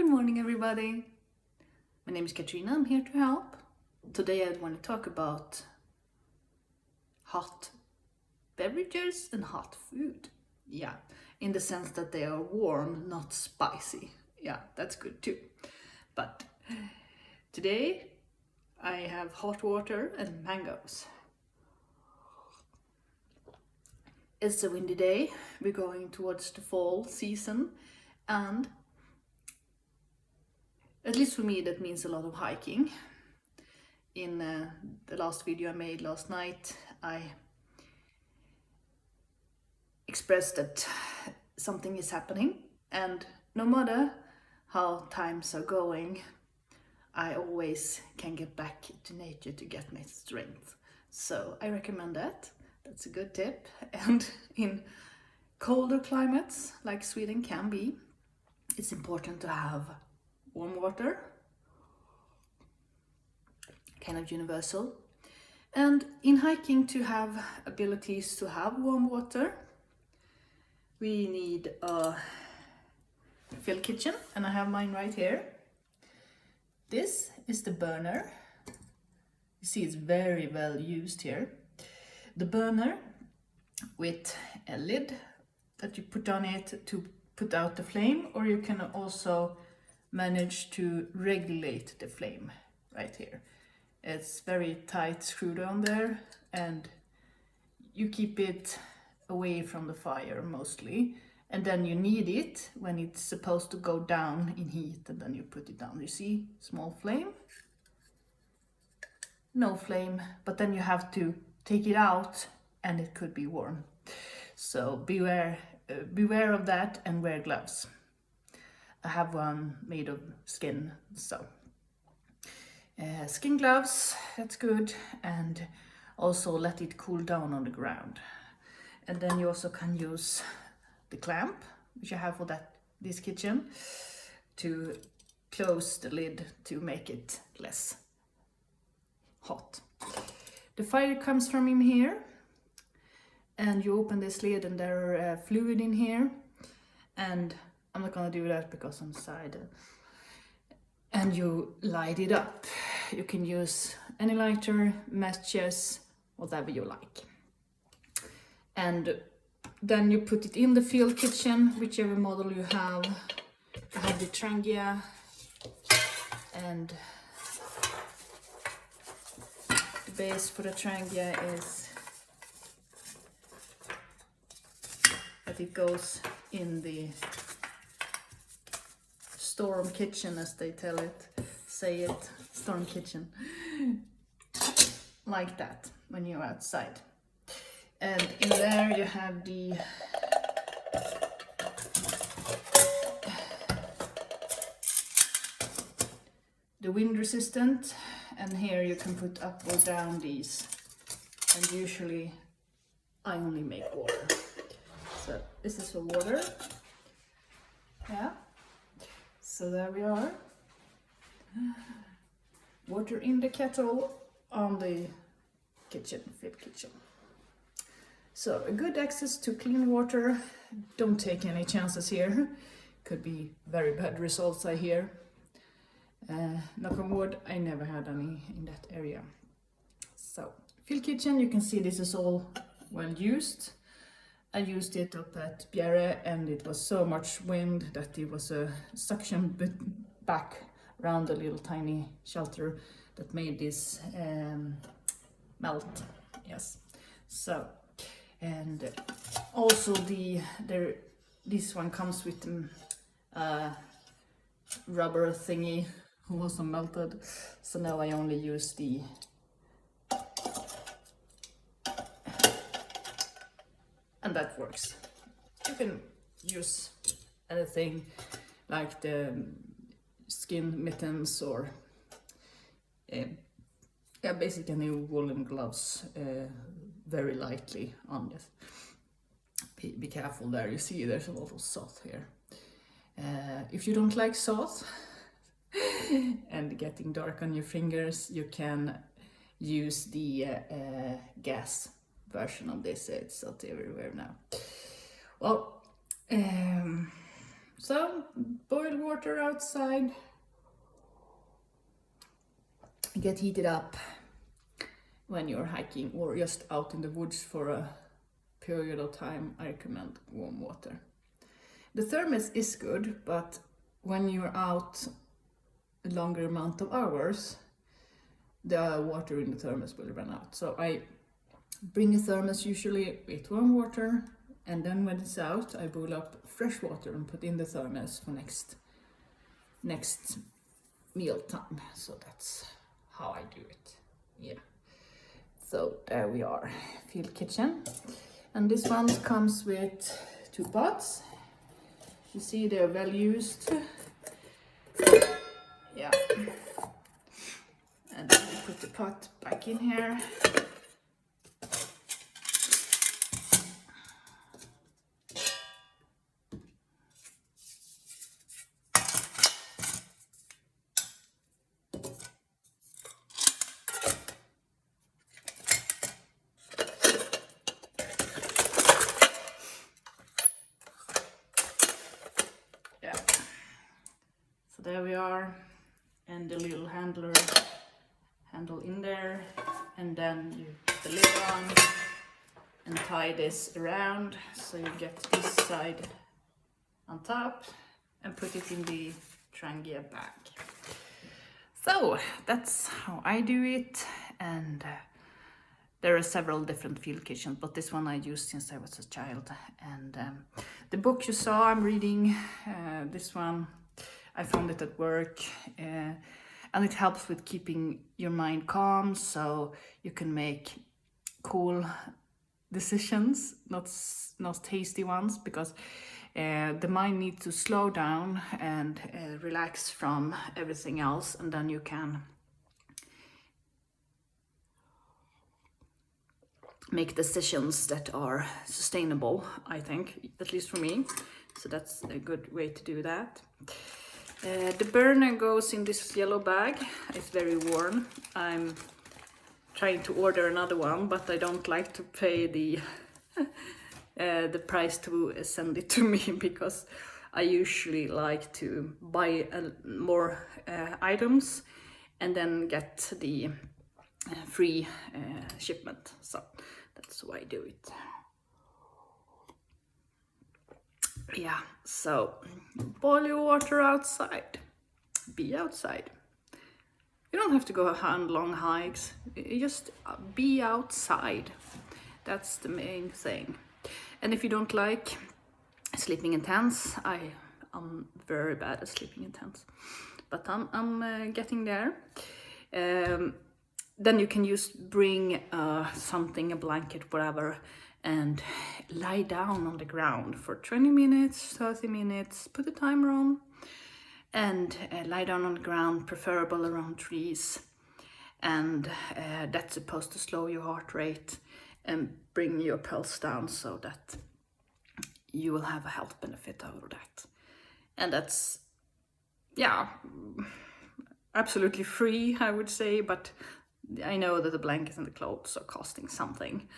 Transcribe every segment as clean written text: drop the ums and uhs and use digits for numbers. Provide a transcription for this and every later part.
Good morning, everybody. My name is Katrina. I'm here to help. Today I want to talk about hot beverages and hot food. Yeah, in the sense that they are warm, not spicy. Yeah, that's good too. But today I have hot water and mangoes. It's a windy day. We're going towards the fall season, and at least for me, that means a lot of hiking. In the last video I made last night, I expressed that something is happening, and no matter how times are going, I always can get back to nature to get my strength. So I recommend that. That's a good tip. And in colder climates, like Sweden can be, it's important to have warm water, kind of universal. And in hiking, to have abilities to have warm water, we need a field kitchen, and I have mine right here. This is the burner. You see it's very well used here. The burner with a lid that you put on it to put out the flame, or you can also manage to regulate the flame right here. It's very tight screwed on there, and you keep it away from the fire mostly, and then you need it when it's supposed to go down in heat, and then you put it down. You see, small flame, no flame, but then you have to take it out and it could be warm. So beware of that, and wear gloves. I have one made of skin, so skin gloves, that's good, and also let it cool down on the ground. And then you also can use the clamp, which I have for this kitchen, to close the lid to make it less hot. The fire comes from in here, and you open this lid and there are fluid in here, and I'm not gonna do that because I'm inside. And you light it up. You can use any lighter, matches, whatever you like. And then you put it in the field kitchen, whichever model you have. I have the Trangia, and the base for the Trangia is that it goes in the storm kitchen, as they say it, storm kitchen, like that when you're outside. And in there you have the wind resistant, and here you can put up or down these, and usually I only make water. So this is for water. Yeah. So there we are. Water in the kettle on the field kitchen. So a good access to clean water. Don't take any chances here. Could be very bad results, I hear. Knock on wood, I never had any in that area. So field kitchen, you can see this is all well used. I used it up at Bjerre, and it was so much wind that it was a suction back around the little tiny shelter that made this melt. Yes. So, and also this one comes with rubber thingy, also melted. So now I only use the and that works. You can use anything like the skin mittens, or basically any woolen gloves, very lightly on this. Be careful there, you see there's a lot of salt here. If you don't like salt and getting dark on your fingers, you can use the gas version of this. It's out everywhere now. Well, So boil water outside, get heated up when you're hiking or just out in the woods for a period of time. I recommend warm water. The thermos is good, but when you're out a longer amount of hours, the water in the thermos will run out. So I bring a thermos usually with warm water, and then when it's out, I boil up fresh water and put in the thermos for next meal time. So that's how I do it. Yeah. So there we are, field kitchen. And this one comes with 2 pots. You see they're well used. Yeah. And then we put the pot back in here. Yeah. So there we are, and the little handle in there, and then you put the lid on and tie this around so you get this side on top and put it in the Trangia bag. So that's how I do it, and there are several different field kitchens, but this one I used since I was a child. And the book you saw I'm reading, this one I found it at work, and it helps with keeping your mind calm, so you can make cool decisions, not hasty ones, because the mind needs to slow down and relax from everything else, and then you can make decisions that are sustainable, I think, at least for me. So that's a good way to do that. The burner goes in this yellow bag. It's very warm. I'm trying to order another one, but I don't like to pay the price to send it to me, because I usually like to buy more items and then get the free shipment. So that's why I do it. Yeah, so boil your water outside. Be outside. You don't have to go on long hikes. Just be outside. That's the main thing. And if you don't like sleeping in tents, I'm very bad at sleeping in tents, but I'm getting there. Then you can just bring something, a blanket, whatever, and lie down on the ground for 20 minutes, 30 minutes, put a timer on, and lie down on the ground, preferable around trees. And that's supposed to slow your heart rate and bring your pulse down, so that you will have a health benefit out of that. And that's, yeah, absolutely free, I would say, but I know that the blankets and the clothes are costing something.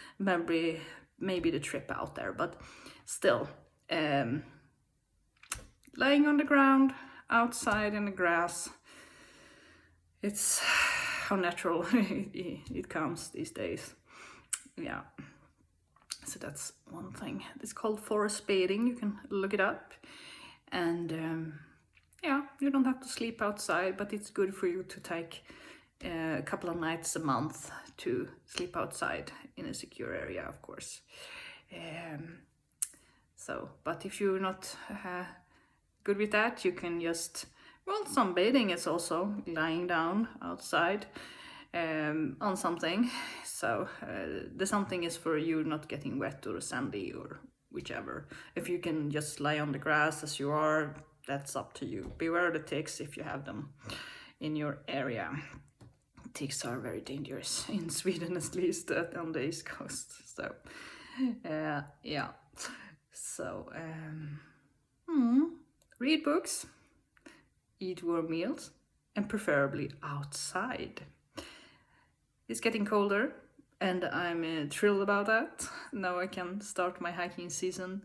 Maybe the trip out there, but still, laying on the ground, outside in the grass, it's how natural it comes these days. Yeah, so that's one thing. It's called forest bathing. You can look it up, and yeah, you don't have to sleep outside, but it's good for you to take a couple of nights a month to sleep outside in a secure area, of course. So, but if you're not good with that, you can just, well, sunbathing is also lying down outside on something. So the something is for you not getting wet or sandy or whichever. If you can just lie on the grass as you are, that's up to you. Beware of the ticks if you have them in your area. Ticks are very dangerous in Sweden, at least on the East Coast. So yeah, so read books, eat warm meals, and preferably outside. It's getting colder, and I'm thrilled about that. Now I can start my hiking season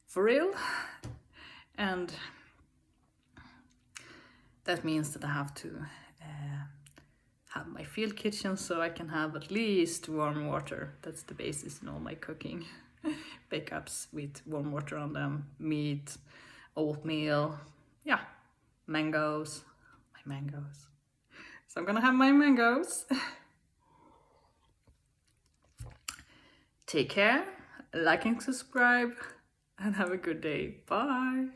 for real. And that means that I have to have my field kitchen so I can have at least warm water. That's the basis in all my cooking. Bake-ups with warm water on them, meat, oatmeal, yeah, mangoes, my mangoes. So I'm gonna have my mangoes. Take care, like and subscribe, and have a good day. Bye.